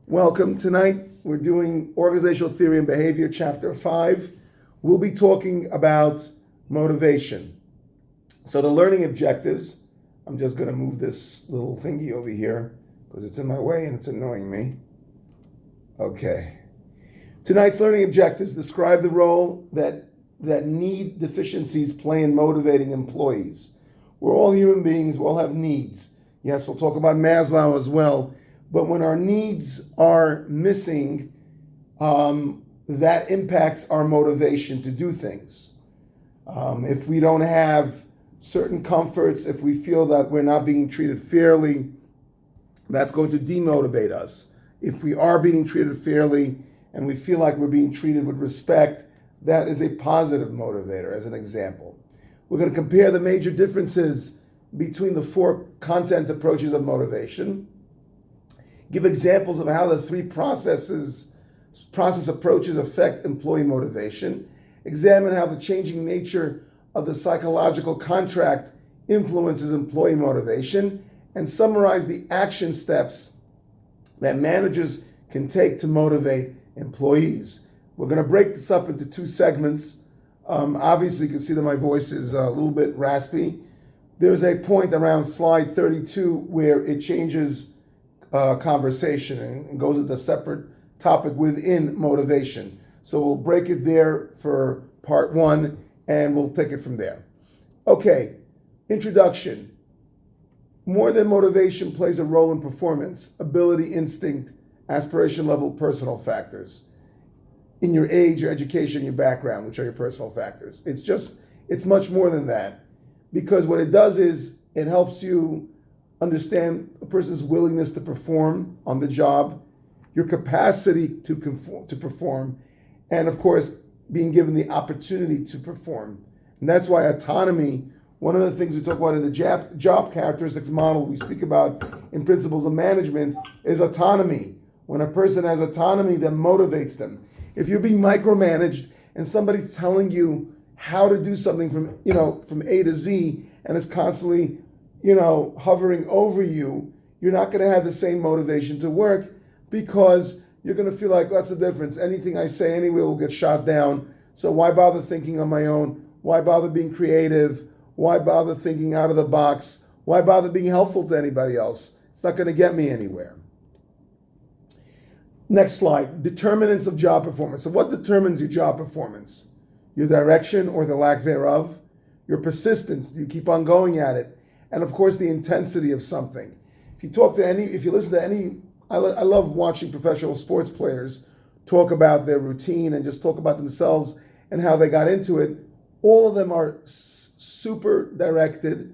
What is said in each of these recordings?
Welcome. Tonight we're doing Organizational Theory and Behavior, Chapter 5. We'll be talking about motivation. So the learning objectives, I'm just going to move this little thingy over here because it's in my way and it's annoying me. Okay. Tonight's learning objectives describe the role that need deficiencies play in motivating employees. We're all human beings, we all have needs. Yes, we'll talk about Maslow as well. But when our needs are missing, that impacts our motivation to do things. If we don't have certain comforts, if we feel that we're not being treated fairly, that's going to demotivate us. If we are being treated fairly and we feel like we're being treated with respect, that is a positive motivator, as an example. We're going to compare the major differences between the four content approaches of motivation. Give examples of how the three process approaches affect employee motivation. Examine how the changing nature of the psychological contract influences employee motivation, and summarize the action steps that managers can take to motivate employees. We're going to break this up into two segments. Obviously, you can see that my voice is a little bit raspy. There's a point around slide 32 where it changes conversation and goes into a separate topic within motivation. So we'll break it there for part one and we'll take it from there. Okay, introduction. More than motivation plays a role in performance, ability, instinct, aspiration level, personal factors. In your age, your education, your background, which are your personal factors. It's much more than that. Because what it does is it helps you understand a person's willingness to perform on the job, your capacity to perform, and of course, being given the opportunity to perform. And that's why autonomy, one of the things we talk about in the job characteristics model we speak about in principles of management, is autonomy. When a person has autonomy, that motivates them. If you're being micromanaged and somebody's telling you how to do something from A to Z and is constantly hovering over you, you're not going to have the same motivation to work because you're going to feel like, what's the difference? Anything I say anyway will get shot down. So why bother thinking on my own? Why bother being creative? Why bother thinking out of the box? Why bother being helpful to anybody else? It's not going to get me anywhere. Next slide, determinants of job performance. So what determines your job performance? Your direction or the lack thereof, your persistence, do you keep on going at it? And of course, the intensity of something. If you listen to any, I love watching professional sports players talk about their routine and just talk about themselves and how they got into it. All of them are super directed,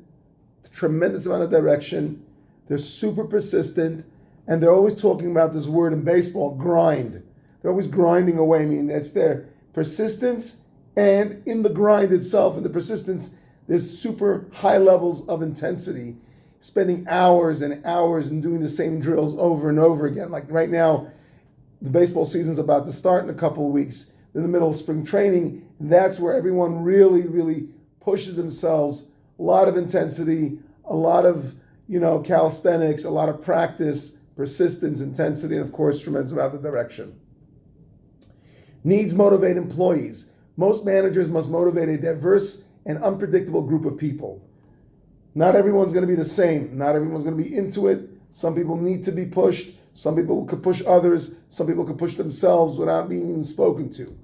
tremendous amount of direction. They're super persistent, and they're always talking about this word in baseball, grind. They're always grinding away. I mean, it's their persistence, and in the grind itself, in the persistence, there's super high levels of intensity, spending hours and hours and doing the same drills over and over again. Like right now, the baseball season's about to start in a couple of weeks. In the middle of spring training, that's where everyone really, really pushes themselves. A lot of intensity, a lot of calisthenics, a lot of practice, persistence, intensity, and of course, tremendous amount of direction. Needs motivate employees. Most managers must motivate a diverse and unpredictable group of people. Not everyone's going to be the same. Not everyone's going to be into it. Some people need to be pushed. Some people could push others. Some people could push themselves without being even spoken to.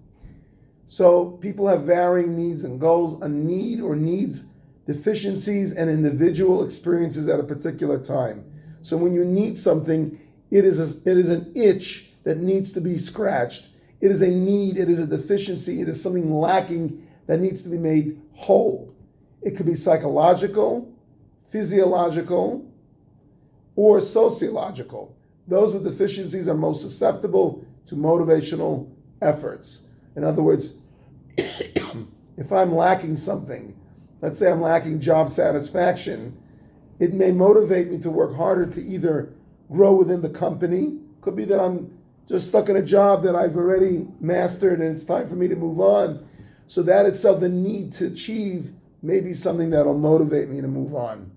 So people have varying needs and goals. A need or needs deficiencies and individual experiences at a particular time. So when you need something, it is an itch that needs to be scratched. It is a need. It is a deficiency. It is something lacking that needs to be made whole. It could be psychological, physiological, or sociological. Those with deficiencies are most susceptible to motivational efforts. In other words, if I'm lacking something, let's say I'm lacking job satisfaction, it may motivate me to work harder to either grow within the company. Could be that I'm just stuck in a job that I've already mastered and it's time for me to move on. So that itself, the need to achieve, may be something that'll motivate me to move on.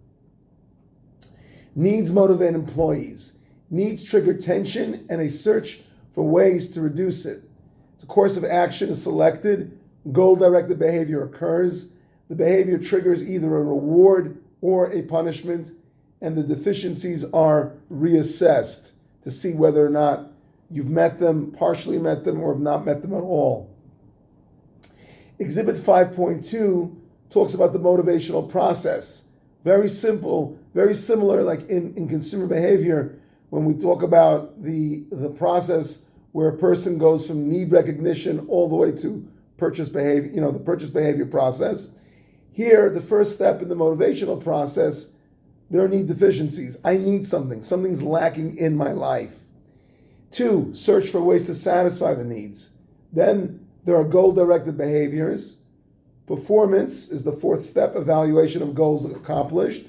Needs motivate employees. Needs trigger tension and a search for ways to reduce it. A course of action is selected, goal-directed behavior occurs, the behavior triggers either a reward or a punishment, and the deficiencies are reassessed to see whether or not you've met them, partially met them, or have not met them at all. Exhibit 5.2 talks about the motivational process. Very simple, very similar like in consumer behavior when we talk about the process where a person goes from need recognition all the way to purchase behavior, the purchase behavior process. Here, the first step in the motivational process, there are need deficiencies. I need something. Something's lacking in my life. 2, search for ways to satisfy the needs. Then there are goal-directed behaviors. Performance is the 4th step, evaluation of goals accomplished.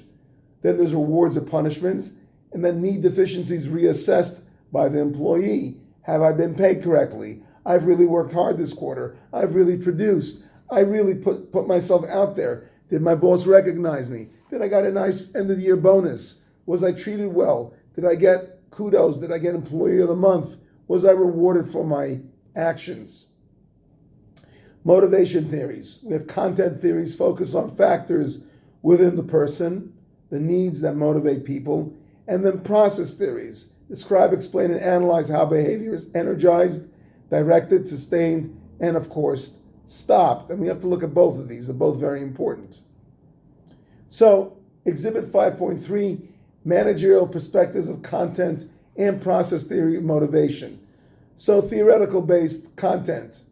Then there's rewards or punishments. And then need deficiencies reassessed by the employee. Have I been paid correctly? I've really worked hard this quarter. I've really produced. I really put myself out there. Did my boss recognize me? Did I get a nice end of the year bonus? Was I treated well? Did I get kudos? Did I get employee of the month? Was I rewarded for my actions? Motivation theories. We have content theories focus on factors within the person, the needs that motivate people, and then process theories. Describe, explain, and analyze how behavior is energized, directed, sustained, and of course, stopped. And we have to look at both of these. They're both very important. So, Exhibit 5.3, managerial perspectives of content and process theory of motivation. So, theoretical-based content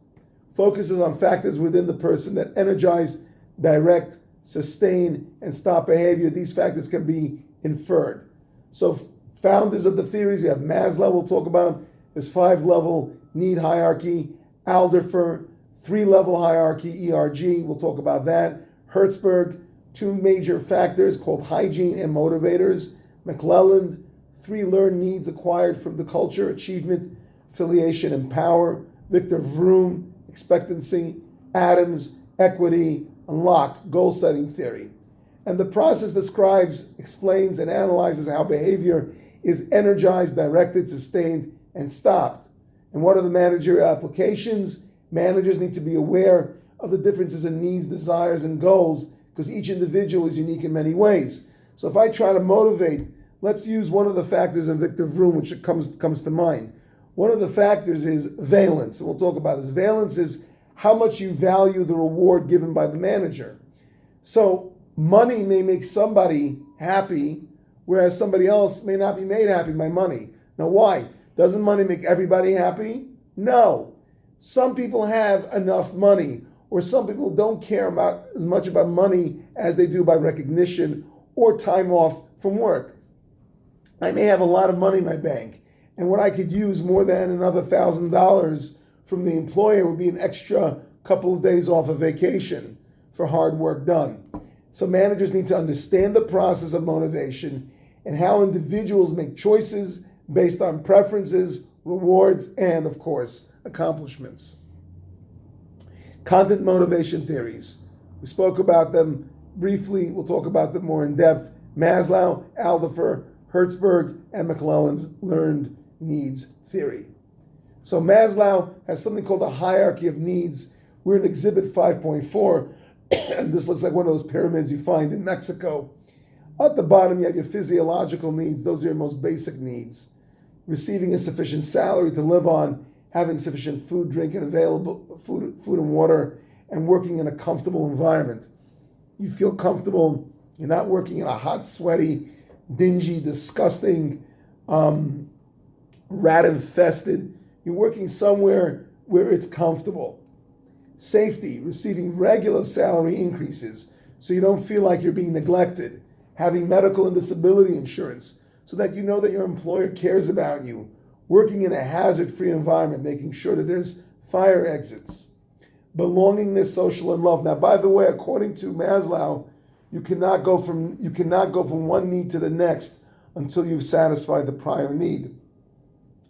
focuses on factors within the person that energize, direct, sustain, and stop behavior. These factors can be inferred. So, founders of the theories, you have Maslow, we'll talk about his 5-level need hierarchy, Alderfer, 3-level hierarchy, ERG, we'll talk about that. Hertzberg, 2 major factors called hygiene and motivators. McClelland, 3 learned needs acquired from the culture, achievement, affiliation, and power. Victor Vroom, expectancy. Adams, equity, and Locke, goal-setting theory. And the process describes, explains, and analyzes how behavior is energized, directed, sustained, and stopped. And what are the managerial applications? Managers need to be aware of the differences in needs, desires, and goals because each individual is unique in many ways. So if I try to motivate, let's use one of the factors in Victor Vroom, which comes to mind. One of the factors is valence, and we'll talk about this. Valence is how much you value the reward given by the manager. So money may make somebody happy, whereas somebody else may not be made happy by money. Now why? Doesn't money make everybody happy? No. Some people have enough money, or some people don't care about as much about money as they do about recognition or time off from work. I may have a lot of money in my bank, and what I could use more than another $1,000 from the employer would be an extra couple of days off of vacation for hard work done. So managers need to understand the process of motivation and how individuals make choices based on preferences, rewards, and of course, accomplishments. Content motivation theories. We spoke about them briefly. We'll talk about them more in depth. Maslow, Alderfer, Hertzberg, and McClelland's learned needs theory. So Maslow has something called a hierarchy of needs. We're in Exhibit 5.4, and this looks like one of those pyramids you find in Mexico. At the bottom, you have your physiological needs. Those are your most basic needs. Receiving a sufficient salary to live on, having sufficient food, drink, and available food and water, and working in a comfortable environment. You feel comfortable. You're not working in a hot, sweaty, dingy, disgusting, rat-infested. You're working somewhere where it's comfortable. Safety, receiving regular salary increases so you don't feel like you're being neglected. Having medical and disability insurance so that you know that your employer cares about you. Working in a hazard-free environment, making sure that there's fire exits. Belongingness, social, and love. Now, by the way, according to Maslow, you cannot go from one need to the next until you've satisfied the prior need.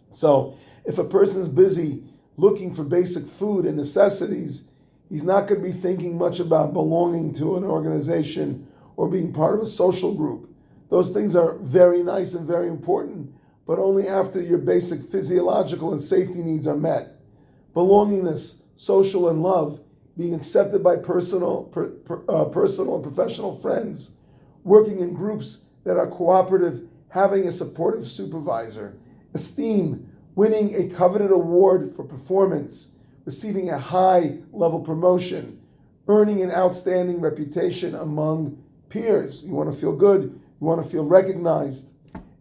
So, if a person's busy looking for basic food and necessities, he's not going to be thinking much about belonging to an organization or being part of a social group. Those things are very nice and very important, but only after your basic physiological and safety needs are met. Belongingness, social and love, being accepted by personal and professional friends, working in groups that are cooperative, having a supportive supervisor, esteem, winning a coveted award for performance, receiving a high-level promotion, earning an outstanding reputation among peers. You want to feel good, you want to feel recognized.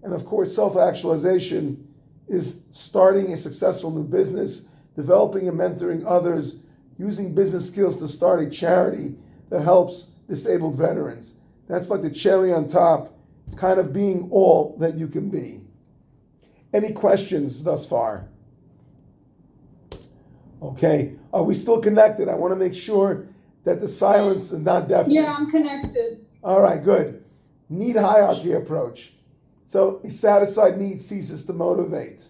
And of course, self-actualization is starting a successful new business, developing and mentoring others, using business skills to start a charity that helps disabled veterans. That's like the cherry on top. It's kind of being all that you can be. Any questions thus far? Okay, are we still connected? I want to make sure that the silence is not deafening. Yeah, I'm connected. All right, good. Need hierarchy approach. So a satisfied need ceases to motivate.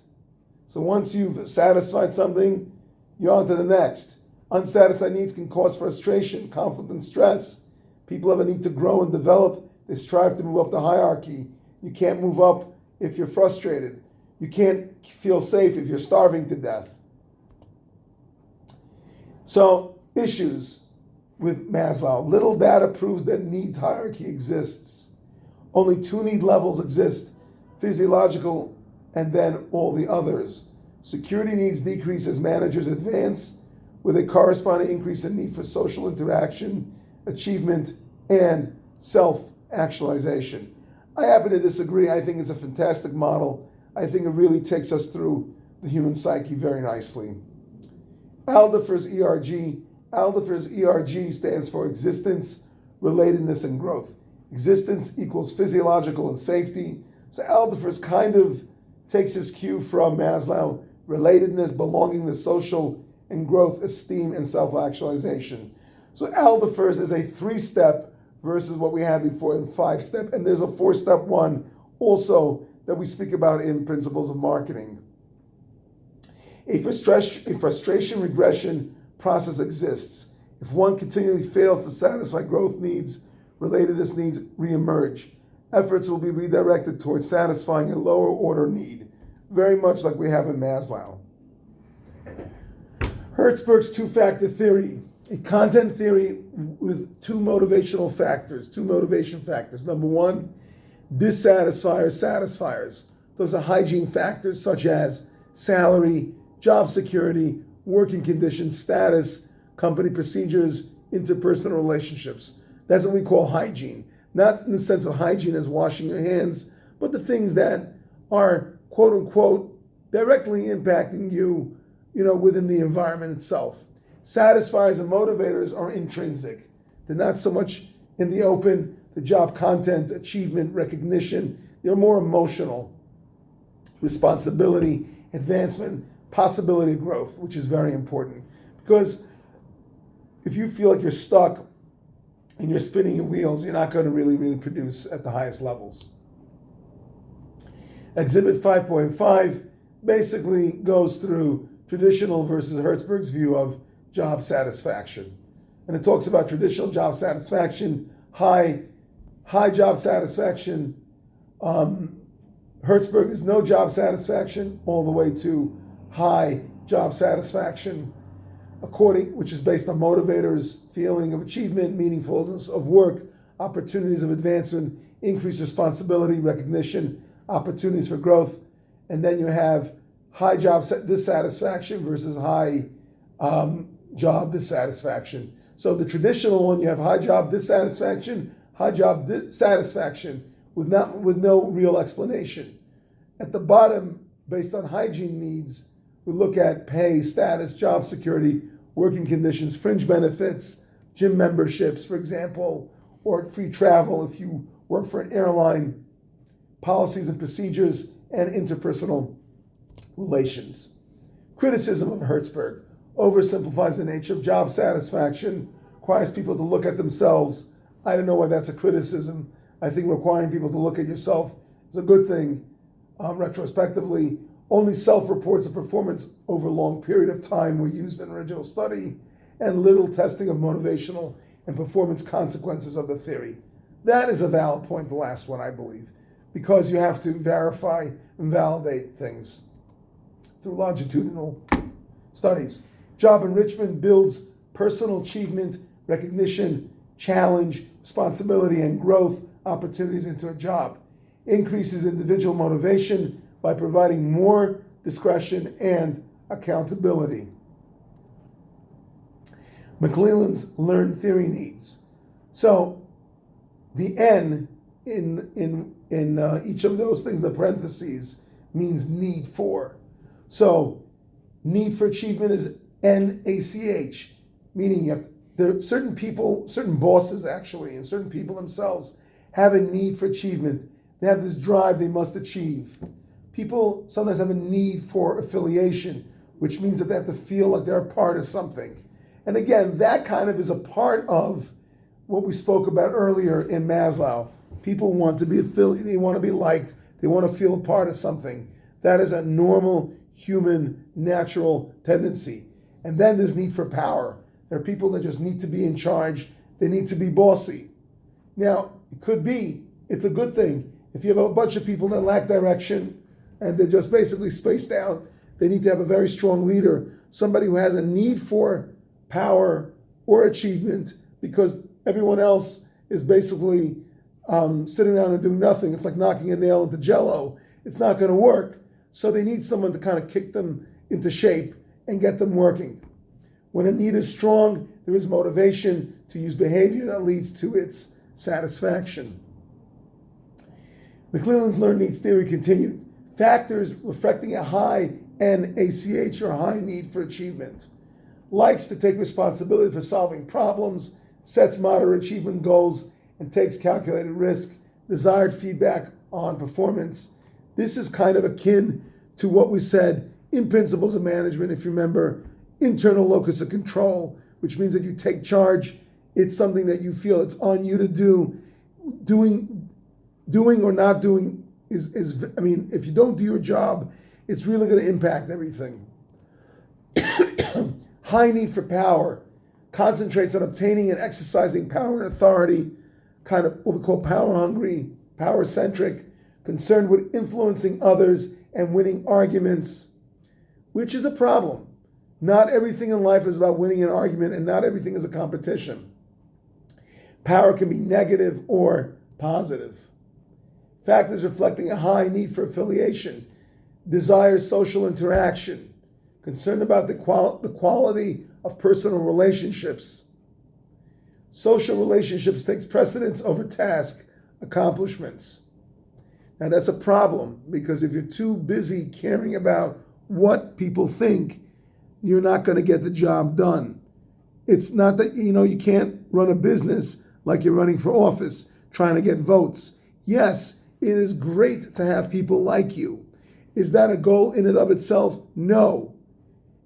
So once you've satisfied something, you're on to the next. Unsatisfied needs can cause frustration, conflict, and stress. People have a need to grow and develop. They strive to move up the hierarchy. You can't move up if you're frustrated. You can't feel safe if you're starving to death. So, issues with Maslow. Little data proves that needs hierarchy exists. Only 2 need levels exist, physiological and then all the others. Security needs decrease as managers advance, with a corresponding increase in need for social interaction, achievement, and self-actualization. I happen to disagree. I think it's a fantastic model. I think it really takes us through the human psyche very nicely. Alderfer's ERG. Alderfer's ERG stands for existence, relatedness, and growth. Existence equals physiological and safety. So Alderfer's kind of takes his cue from Maslow: relatedness, belongingness, social and growth, esteem, and self-actualization. So Alderfer's is a 3-step versus what we had before in 5-step, and there's a 4-step one also that we speak about in Principles of Marketing. A frustration regression process exists. If one continually fails to satisfy growth needs, relatedness needs reemerge. Efforts will be redirected towards satisfying a lower order need, very much like we have in Maslow. Hertzberg's 2-factor theory, a content theory with 2 motivation factors. Number 1, dissatisfiers, satisfiers. Those are hygiene factors such as salary, job security, working conditions, status, company procedures, interpersonal relationships. That's what we call hygiene. Not in the sense of hygiene as washing your hands, but the things that are, quote unquote, directly impacting you, within the environment itself. Satisfiers and motivators are intrinsic. They're not so much in the open, the job content, achievement, recognition. They're more emotional. Responsibility, advancement, possibility of growth, which is very important. Because if you feel like you're stuck and you're spinning your wheels, you're not going to really produce at the highest levels. Exhibit 5.5 basically goes through traditional versus Hertzberg's view of job satisfaction. And it talks about traditional job satisfaction, high job satisfaction. Hertzberg is no job satisfaction, all the way to high job satisfaction, which is based on motivators, feeling of achievement, meaningfulness of work, opportunities of advancement, increased responsibility, recognition, opportunities for growth. And then you have high job dissatisfaction versus high job dissatisfaction. So the traditional one, you have high job dissatisfaction, high job satisfaction with no real explanation. At the bottom, based on hygiene needs, we look at pay, status, job security, working conditions, fringe benefits, gym memberships, for example, or free travel if you work for an airline, policies and procedures, and interpersonal relations. Criticism of Hertzberg oversimplifies the nature of job satisfaction, requires people to look at themselves. I don't know why that's a criticism. I think requiring people to look at yourself is a good thing. Retrospectively, only self-reports of performance over a long period of time were used in the original study, and little testing of motivational and performance consequences of the theory. That is a valid point, the last one, I believe. because you have to verify and validate things through longitudinal studies. Job enrichment builds personal achievement, recognition, challenge, responsibility, and growth opportunities into a job. Increases individual motivation by providing more discretion and accountability. McClelland's learned theory needs. So the N in each of those things, the parentheses, means need for. So need for achievement is NACH, meaning there are certain people, certain bosses actually, and certain people themselves have a need for achievement. They have this drive they must achieve. People sometimes have a need for affiliation, which means that they have to feel like they're a part of something. And again, that kind of is a part of what we spoke about earlier in Maslow. People want to be affiliated, they want to be liked, they want to feel a part of something. That is a normal, human, natural tendency. And then there's need for power. There are people that just need to be in charge, they need to be bossy. Now, it could be, it's a good thing. If you have a bunch of people that lack direction and they're just basically spaced out, they need to have a very strong leader, somebody who has a need for power or achievement because everyone else is basically sitting down and doing nothing. It's like knocking a nail into Jell-O. It's not going to work. So they need someone to kind of kick them into shape and get them working. When a need is strong, there is motivation to use behavior that leads to its satisfaction. McClelland's learned needs theory continued. Factors reflecting a high NACH or high need for achievement. Likes to take responsibility for solving problems, sets moderate achievement goals, and takes calculated risk, desired feedback on performance. This is kind of akin to what we said in Principles of Management, if you remember, internal locus of control, which means that you take charge. It's something that you feel it's on you to do. Doing or not doing is if you don't do your job, it's really going to impact everything. High need for power concentrates on obtaining and exercising power and authority, kind of what we call power hungry, power centric, concerned with influencing others and winning arguments, which is a problem. Not everything in life is about winning an argument, and not everything is a competition. Power can be negative or positive. Factors reflecting a high need for affiliation, desires social interaction, concerned about the quality of personal relationships. Social relationships takes precedence over task accomplishments. Now that's a problem, because if you're too busy caring about what people think, you're not going to get the job done. It's not that, you can't run a business like you're running for office, trying to get votes. Yes, it is great to have people like you. Is that a goal in and of itself? No.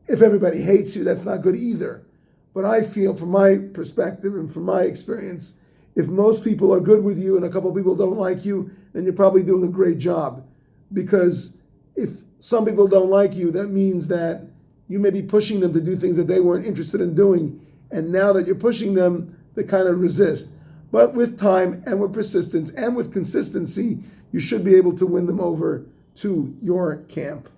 If everybody hates you, that's not good either. But I feel, from my perspective and from my experience, if most people are good with you and a couple of people don't like you, then you're probably doing a great job. Because if some people don't like you, that means that you may be pushing them to do things that they weren't interested in doing. And now that you're pushing them, they kind of resist. But with time and with persistence and with consistency, you should be able to win them over to your camp.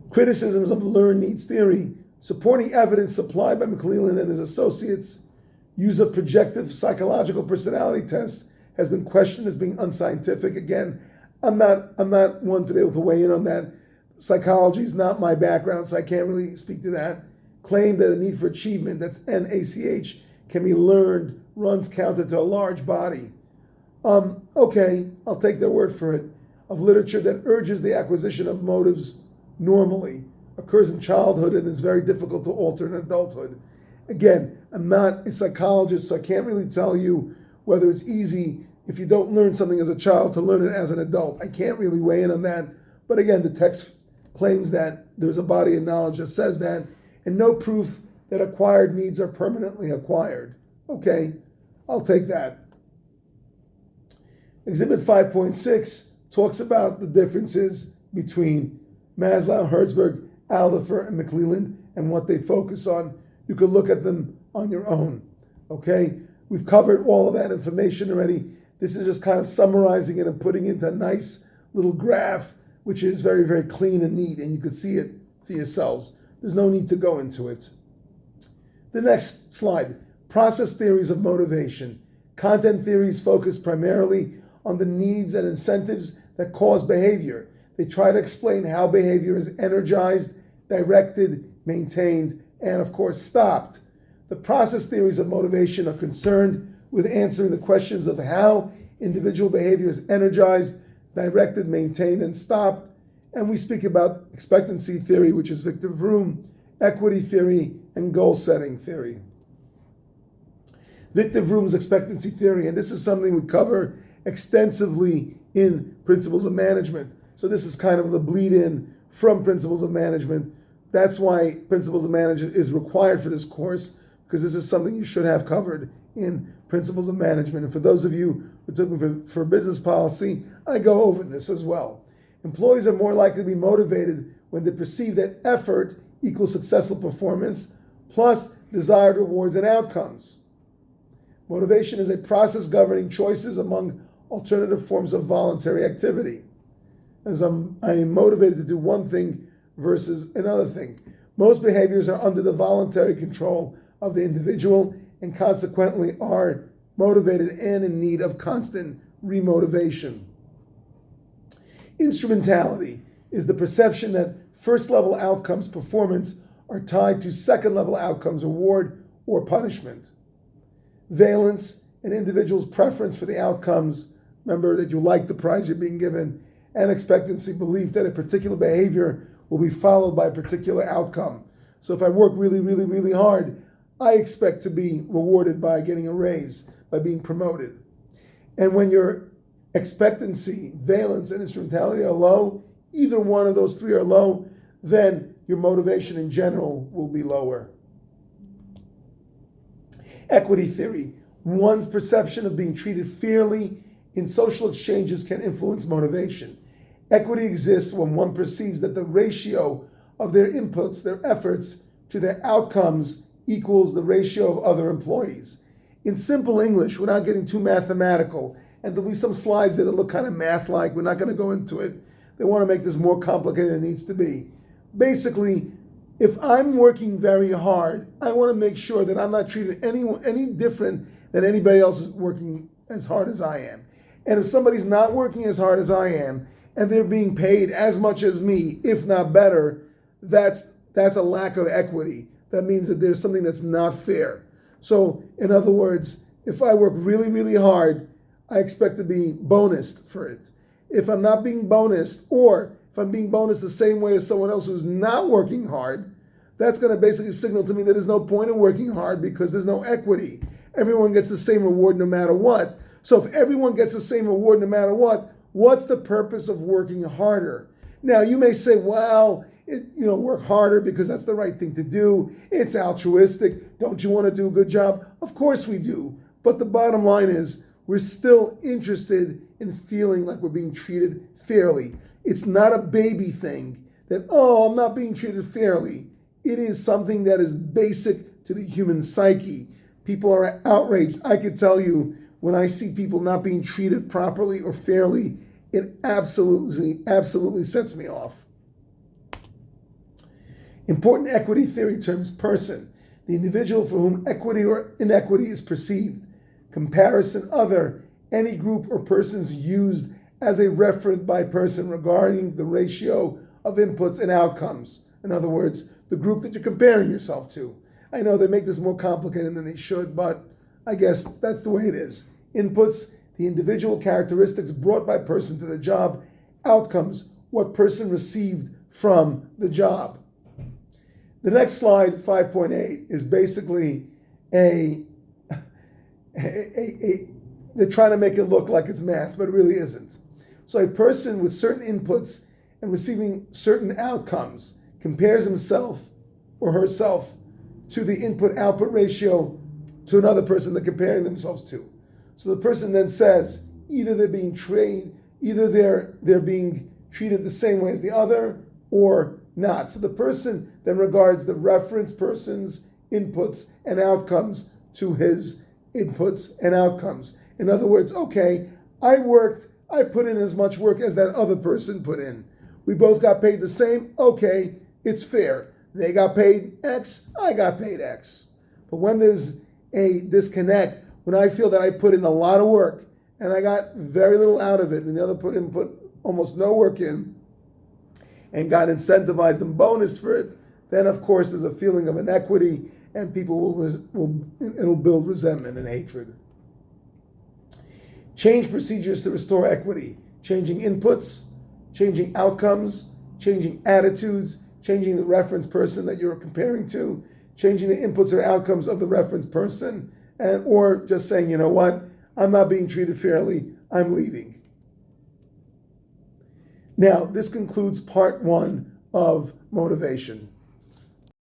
Criticisms of learned needs theory. Supporting evidence supplied by McClelland and his associates. Use of projective psychological personality tests has been questioned as being unscientific. Again, I'm not one to be able to weigh in on that. Psychology is not my background, so I can't really speak to that. Claim that a need for achievement, that's NACH, can be learned, runs counter to a large body. Okay, I'll take their word for it. Of literature that urges the acquisition of motives normally, occurs in childhood and is very difficult to alter in adulthood. Again, I'm not a psychologist, so I can't really tell you whether it's easy, if you don't learn something as a child, to learn it as an adult. I can't really weigh in on that. But again, the text claims that there's a body of knowledge that says that, and no proof that acquired needs are permanently acquired. Okay, I'll take that. Exhibit 5.6 talks about the differences between Maslow, Herzberg, Aldifer, and McClelland and what they focus on. You can look at them on your own. Okay, we've covered all of that information already. This is just kind of summarizing it and putting it into a nice little graph, which is very, very clean and neat, and you can see it for yourselves. There's no need to go into it. The next slide, process theories of motivation. Content theories focus primarily on the needs and incentives that cause behavior. They try to explain how behavior is energized, directed, maintained, and of course stopped. The process theories of motivation are concerned with answering the questions of how individual behavior is energized, directed, maintained, and stopped. And we speak about expectancy theory, which is Victor Vroom, equity theory, and goal setting theory. Victor Vroom's expectancy theory, and this is something we cover extensively in Principles of Management. So this is kind of the bleed in from Principles of Management. That's why Principles of Management is required for this course, because this is something you should have covered in Principles of Management. And for those of you who took me for business policy, I go over this as well. Employees are more likely to be motivated when they perceive that effort equals successful performance plus desired rewards and outcomes. Motivation is a process governing choices among alternative forms of voluntary activity. As I am motivated to do one thing versus another thing. Most behaviors are under the voluntary control of the individual and consequently are motivated and in need of constant remotivation. Instrumentality is the perception that first-level outcomes, performance, are tied to second-level outcomes, reward or punishment. Valence, an individual's preference for the outcomes, remember that you like the prize you're being given, and expectancy, belief that a particular behavior will be followed by a particular outcome. So if I work really, really, really hard, I expect to be rewarded by getting a raise, by being promoted. And when your expectancy, valence, and instrumentality are low, either one of those three are low, then your motivation in general will be lower. Equity theory. One's perception of being treated fairly in social exchanges can influence motivation. Equity exists when one perceives that the ratio of their inputs, their efforts, to their outcomes equals the ratio of other employees. In simple English, without getting too mathematical, and there'll be some slides that look kind of math-like, we're not going to go into it. They want to make this more complicated than it needs to be. Basically, if I'm working very hard, I want to make sure that I'm not treated any different than anybody else is working as hard as I am. And if somebody's not working as hard as I am, and they're being paid as much as me, if not better, that's a lack of equity. That means that there's something that's not fair. So, in other words, if I work really, really hard, I expect to be bonused for it. If I'm not being bonused, or if I'm being bonused the same way as someone else who's not working hard, that's going to basically signal to me that there's no point in working hard because there's no equity. Everyone gets the same reward no matter what. So if everyone gets the same reward no matter what, what's the purpose of working harder? Now, you may say, well, work harder because that's the right thing to do. It's altruistic. Don't you want to do a good job? Of course we do. But the bottom line is we're still interested in feeling like we're being treated fairly. It's not a baby thing that, I'm not being treated fairly. It is something that is basic to the human psyche. People are outraged. I could tell you when I see people not being treated properly or fairly, it absolutely sets me off. Important equity theory terms: person, the individual for whom equity or inequity is perceived. Comparison, other, any group or persons used as a reference by person regarding the ratio of inputs and outcomes. In other words, the group that you're comparing yourself to. I know they make this more complicated than they should, but I guess that's the way it is. Inputs, the individual characteristics brought by person to the job. Outcomes, what person received from the job. The next slide, 5.8, is basically they're trying to make it look like it's math, but it really isn't. So a person with certain inputs and receiving certain outcomes compares himself or herself to the input-output ratio to another person they're comparing themselves to. So the person then says either they're being treated the same way as the other or not. So the person then regards the reference person's inputs and outcomes to his inputs and outcomes. In other words, okay, I put in as much work as that other person put in. We both got paid the same, okay, it's fair. They got paid X, I got paid X. But when there's a disconnect, when I feel that I put in a lot of work and I got very little out of it, and the other put almost no work in and got incentivized and bonus for it, then of course there's a feeling of inequity and people it'll build resentment and hatred. Change procedures to restore equity, changing inputs, changing outcomes, changing attitudes, changing the reference person that you're comparing to, changing the inputs or outcomes of the reference person, or just saying, you know what, I'm not being treated fairly, I'm leaving. Now, this concludes part 1 of motivation.